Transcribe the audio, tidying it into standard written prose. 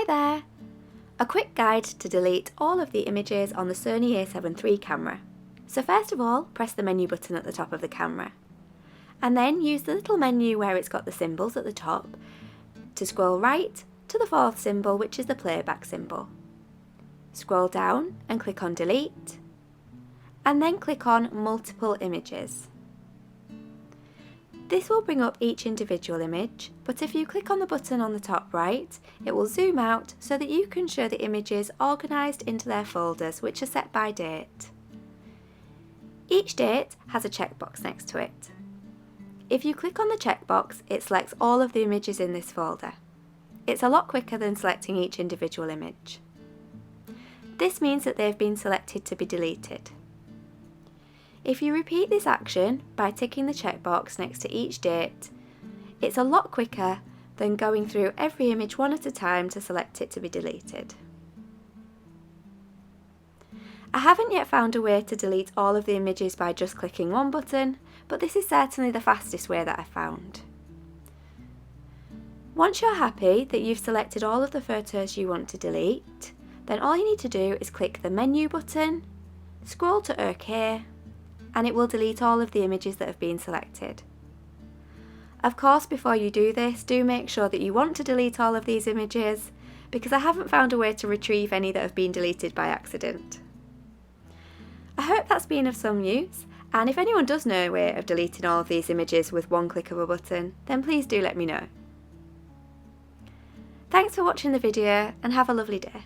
Hi there! A quick guide to delete all of the images on the Sony A7 III camera. So first of all, press the menu button at the top of the camera. And then use the little menu where it's got the symbols at the top to scroll right to the fourth symbol, which is the playback symbol. Scroll down and click on delete, and then click on multiple images. This will bring up each individual image, but if you click on the button on the top right, it will zoom out so that you can show the images organised into their folders, which are set by date. Each date has a checkbox next to it. If you click on the checkbox, it selects all of the images in this folder. It's a lot quicker than selecting each individual image. This means that they've been selected to be deleted. If you repeat this action by ticking the checkbox next to each date, it's a lot quicker than going through every image one at a time to select it to be deleted. I haven't yet found a way to delete all of the images by just clicking one button, but this is certainly the fastest way that I found. Once you're happy that you've selected all of the photos you want to delete, then all you need to do is click the menu button, scroll to OK, and it will delete all of the images that have been selected. Of course, before you do this, do make sure that you want to delete all of these images, because I haven't found a way to retrieve any that have been deleted by accident. I hope that's been of some use, and if anyone does know a way of deleting all of these images with one click of a button, then please do let me know. Thanks for watching the video, and have a lovely day.